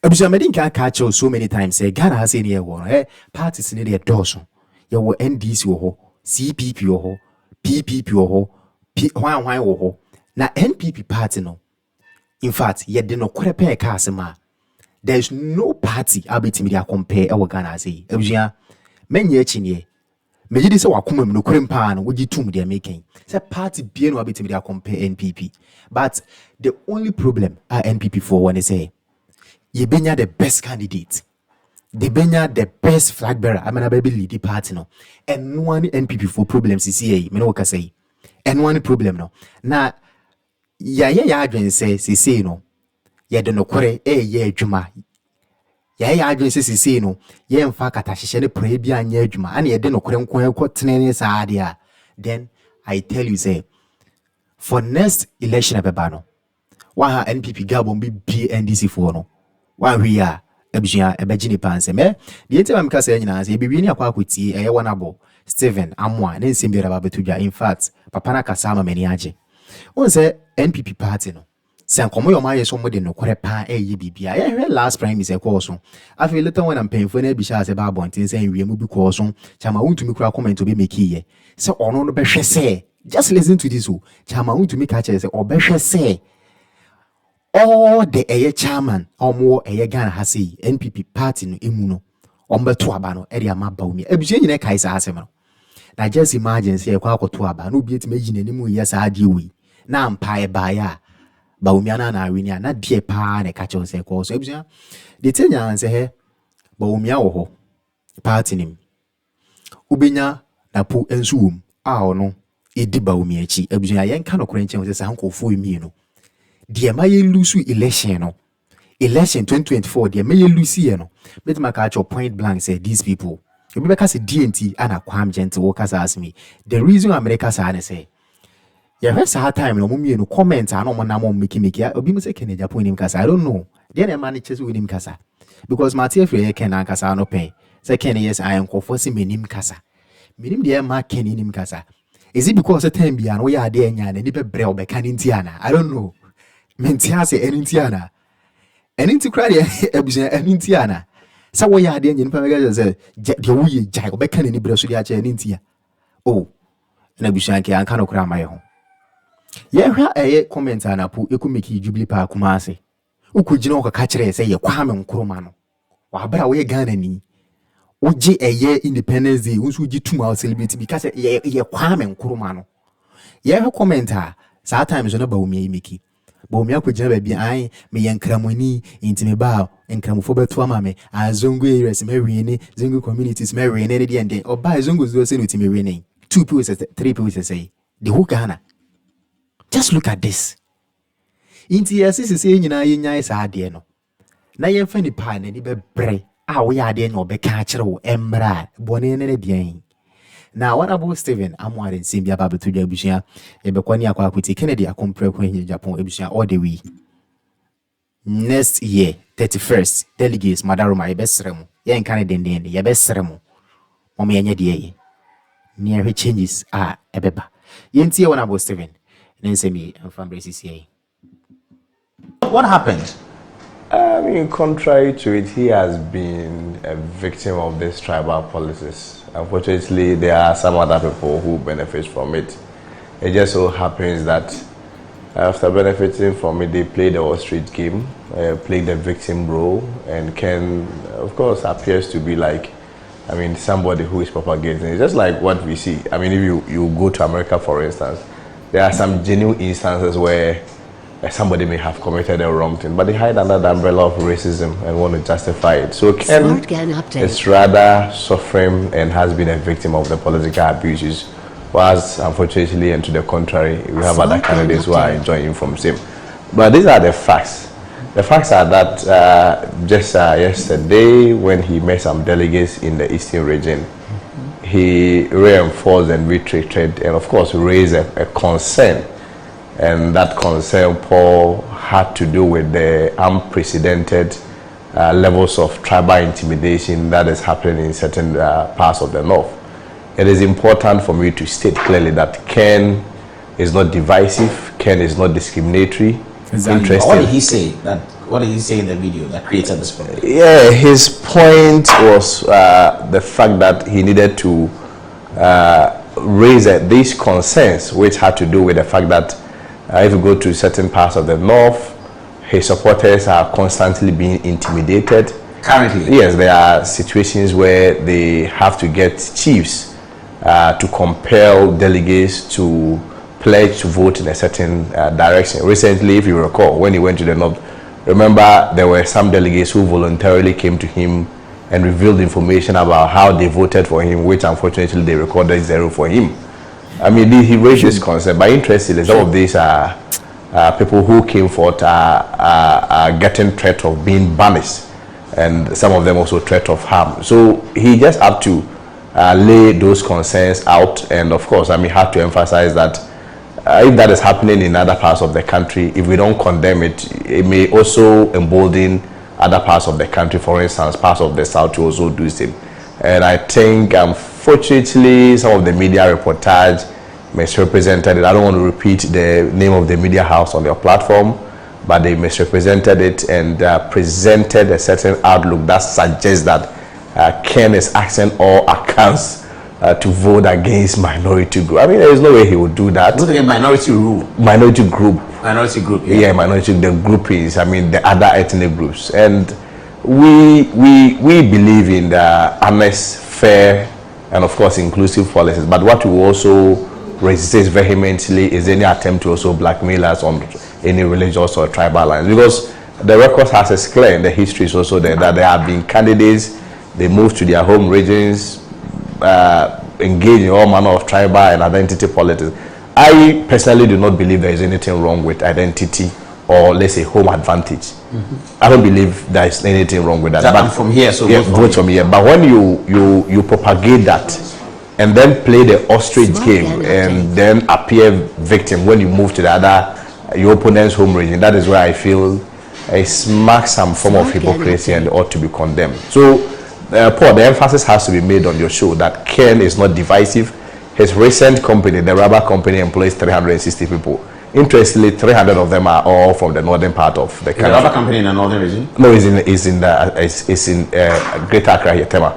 Abusua me can catch you so many times. Say Ghana has any one. Parties in the dorsum. You will NDC wo CPP wo PPP wo P1 wo na NPP party no. In fact, ye de no kwere kasema. There's no party abetimi dia compare our Ghana say. Abusua menye chinye. Meji de se wakoma no kwere mpa no wogi tum dia making. Say party bie no abetimi dia compare NPP. But the only problem NPP for when they say ye benya the best candidate. They benya the best flag bearer. I mean, a baby lead the party no. And one NPP for problems is here. Me no can say. And one problem no. Now, ya adwen say no. Ya de no kwere ye adwuma. Ya adwen say no. Ye mfa kata hihye ne pray bia anya adwuma. Ana ye de no kwere nko tenene saa dia. Then I tell you say for next election abeba no. Wa NPP gabon bi NDC for no. Wa we are Abusua ebegini panse me the enti am kasa nyina se ebiwi ni akwa akwoti eye wonabo Steven Amoah ne nsimbira babetudwa. In fact papa na kasa ma mani age won se NPP party no se nkomo yo maye so mo de no kwere pa eye bibia ye hwe last prime is e ko so afi later when am painful na bi sha se ba bontin se nwie mu bi ko so chama untumi kura comment obi make ye se ono no behwe se just listen to this o chama untumi ka che se obehwe se all the air chairman Amoah Ghana has say NPP party no emuno ombeto aba no area ma Bawumia ebuje nyine kai sa asem no na just imagine say kwa akoto aba no bi etime gine nimu yesa ade wi na mpa e ba ya Bawumia na awini na die pa na ka che say ko so ebuje de tenya say he Bawumia wo ho party nim ubenya na pu ensuum a ono edi Bawumia chi ebuje yen ka no krenchen say sankofo emi no the may lose election no. Election 2024 the may lose no. Let me catch your point blank say these people. You be say DNT and a quam gentle workers ask me. The reason America say yeah, first hard time no mummy no comment and no man make obi say Kennedy Agyapong him kasa. I don't know. Then a manages with him kasa. Because Matthew Frey can kasa no pay. Second yes I am forcing me nim kasa. Minim the ma Kenny nim kasa. Is it because the time be an we are there and ni be bre be kan intiana? I don't know. Mentia say enintiana eninti kra de abusua enintiana sa wo ya de nyin pamega say de wo ye jai obeka ni bre so de acha enintia oh na abusua nke anka no kra maye ho ye hwa comment ana pu ekumeki Jubilee Park kuma ase ukugina okaka kire say ye kwame nkroma no wa bra wo ye Ghana ni oje Independence Day unsu gi tuma celebrate because ye kwame nkroma no ye hwa comment sa times no Bawumia imeki Bawumia ko jina bia ai me yankramoni intime ba enkramofo beto amame azongo areas me wini zongo communities me wini de ende oba zongo zo se no time wini 2 people say 3 people say the whole Ghana. Just look at this. Inti yesi se nyina yenya isa ade no na yemfa ni pa na ni be bre a wo ya ade no be ka kire wo emra bone ne de. Now, what about Steven Amoah and Simbia Babetudwa Abusua? Ebekwani akwa akwiti Kennedy Agyapong Abusua all the way. Next year, 31st, delegates Madaroma Ebesremo. Yen Canada den ye besremo. Mama yenye die. Near changes ebeba. Yentie what about Steven? Then say me and from CCA. What happened? I mean, contrary to it, he has been a victim of this tribal policies. Unfortunately, there are some other people who benefit from it. It just so happens that after benefiting from it, they play the Wall Street game, play the victim role, and Ken, of course, appears to be like, I mean, somebody who is propagating. It's just like what we see. I mean, if you go to America, for instance, there are some genuine instances where somebody may have committed a wrong thing, but they hide under the umbrella of racism and want to justify it. So Ken is rather suffering and has been a victim of the political abuses, whereas unfortunately and to the contrary, we have other candidates who are enjoying from same. But these are the facts. The facts are that just yesterday when he met some delegates in the Eastern region, he reinforced and reiterated and of course raised a concern. And that concern, Paul, had to do with the unprecedented levels of tribal intimidation that is happening in certain parts of the north. It is important for me to state clearly that Ken is not divisive, Ken is not discriminatory. Exactly. What did he say? That What did he say in the video that created this problem? Yeah, his point was the fact that he needed to raise these concerns, which had to do with the fact that if you go to certain parts of the north, his supporters are constantly being intimidated. Currently? Yes, there are situations where they have to get chiefs to compel delegates to pledge to vote in a certain direction. Recently, if you recall, when he went to the north, remember there were some delegates who voluntarily came to him and revealed information about how they voted for him, which unfortunately they recorded 0 for him. I mean, he raised this concern, but interestingly, some of these are people who came forth are getting threat of being banished, and some of them also threat of harm. So he just had to lay those concerns out, and of course, I mean, have to emphasize that if that is happening in other parts of the country, if we don't condemn it, it may also embolden other parts of the country, for instance, parts of the south to also do the same. And I think, unfortunately, some of the media reportage misrepresented it. I don't want to repeat the name of the media house on your platform, but they misrepresented it and presented a certain outlook that suggests that Ken is asking all accounts to vote against minority group. I mean, there is no way he would do that. Vote against minority rule. Minority group. Minority group. Yeah, minority. The groupings. I mean, the other ethnic groups. And we believe in the honest, fair, and of course inclusive policies. But what we also resist vehemently is any attempt to also blackmail us on any religious or tribal lines, because the record has explained, the history is also there, that there have been candidates, they moved to their home regions, engage in all manner of tribal and identity politics. I personally do not believe there is anything wrong with identity or, let's say, home advantage. I don't believe there is anything wrong with that. But but from here, so yeah, vote from here. But when you propagate that and then play the ostrich game and then appear victim when you move to the other, your opponent's home region, that is where I feel it marks some form of hypocrisy and ought to be condemned. So, Paul, the emphasis has to be made on your show that Ken is not divisive. His recent company, the rubber company, employs 360 people. Interestingly, 300 of them are all from the northern part of the country. The rubber company in the northern region? No, it's in Greater Accra here, Tema.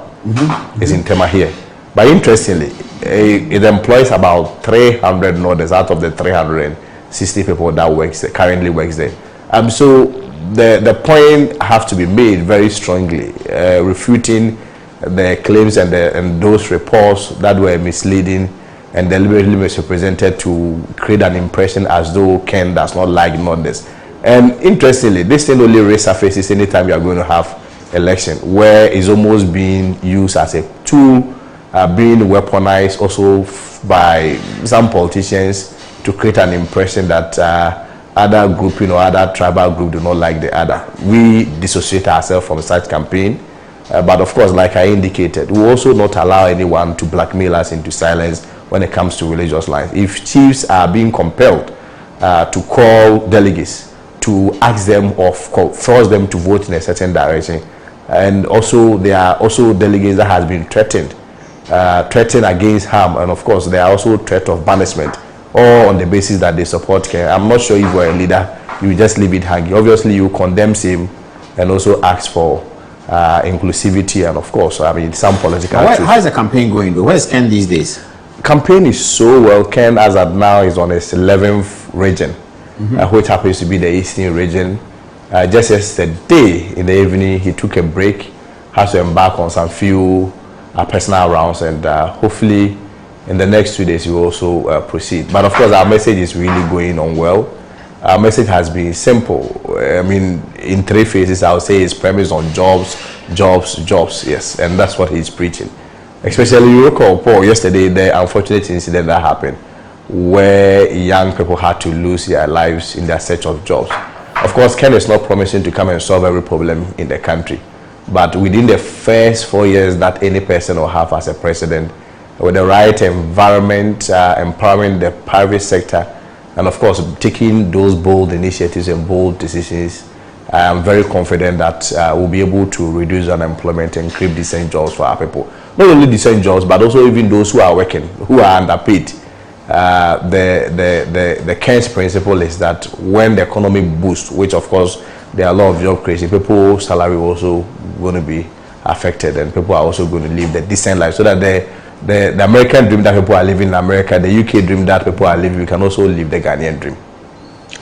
It's in Tema here. But interestingly, it employs about 300 Northerners out of the 360 people that currently works there. So the point have to be made very strongly, refuting the claims and those reports that were misleading and deliberately misrepresented to create an impression as though Ken does not like Northerners. And interestingly, this thing only resurfaces anytime you are going to have election, where it's almost being used as a tool, being weaponized also by some politicians to create an impression that other group, or other tribal group do not like the other. We dissociate ourselves from such campaign. But of course, like I indicated, we also not allow anyone to blackmail us into silence when it comes to religious lines. If chiefs are being compelled to call delegates to ask them or force them to vote in a certain direction, and also there are also delegates that has been threatened against harm, and of course there are also threat of banishment, all on the basis that they support Ken. I'm not sure if you're a leader, you just leave it hanging. Obviously, you condemn him and also ask for inclusivity, and of course, I mean, some political. How is the campaign going though? Where is Ken these days? Campaign is so well. Ken, as at now, is on his 11th region, which happens to be the Eastern region. Just yesterday in the evening, he took a break, has to embark on some few personal rounds, and hopefully in the next 2 days he will also proceed. But of course, our message is really going on well. Our message has been simple. I mean, in 3 phases, I would say it's premised on jobs, yes, and that's what he's preaching. Especially, you recall, Paul, yesterday, the unfortunate incident that happened where young people had to lose their lives in their search of jobs. Of course, Ken is not promising to come and solve every problem in the country, but within the first 4 years that any person will have as a president, with the right environment, empowering the private sector, and of course, taking those bold initiatives and bold decisions, I am very confident that we'll be able to reduce unemployment and create decent jobs for our people. Not only decent jobs, but also even those who are working, who are underpaid. The Ken's principle is that when the economy boosts, which of course there are a lot of job creation. People's salary also going to be affected, and people are also going to live the decent life, so that the American dream that people are living in America, the UK dream that people are living, we can also live the Ghanaian dream.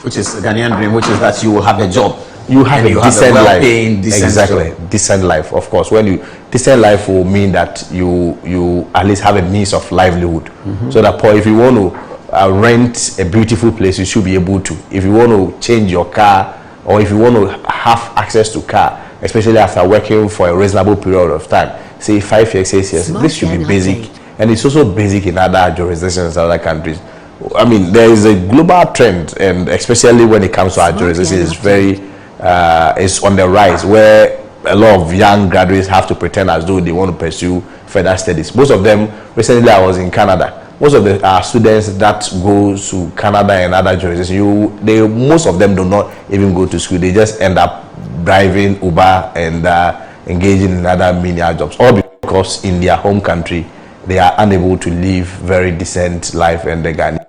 Which is the Ghanaian dream, which is that you will have a job. You have a decent life. Exactly. Job. Decent life, of course. When you decent life will mean that you at least have a means of livelihood. So that if you want to rent a beautiful place, you should be able to. If you want to change your car, or if you want to have access to car, especially after working for a reasonable period of time, say 5 years, 6 years, this should be basic. And it's also basic in other jurisdictions, other countries. I mean, there is a global trend, and especially when it comes to our jurisdiction, it's on the rise, where a lot of young graduates have to pretend as though they want to pursue further studies. Most of them, recently I was in Canada. Most of the students that go to Canada and other jurisdictions, most of them do not even go to school. They just end up driving Uber and engaging in other menial jobs, all because in their home country they are unable to live very decent life and the Ghana.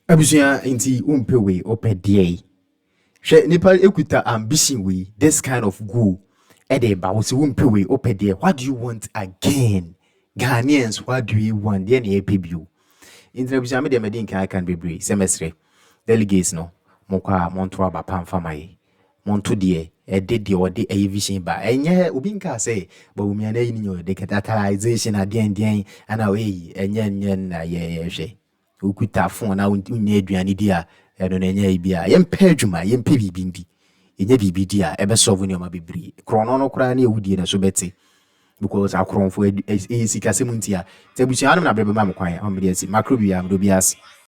Abusia inti umpewe opedie. She Nepal ekuta ambition we this kind of goal. Edeba was umpewe opedie. What do you want again? Ghanaians, what do you want? The APBU. Introduction me the medin can be brave. Semester delegates no. Moka Montwa Bapam Famae. Monto de did the or the vision by enye ubinka say Bawumia na yinyo the catalyzation at the end and away and yen ye she ukuta phone na unye aduane dia eno na enye bia yem pedwuma yem pebi bindi enye bibi dia ebe solve no ma bibri krono no kra na ewudie na so beti because akronfo sika semuntia tebuchi anum na brebe ma mkwan o me dey si makrobia am do bias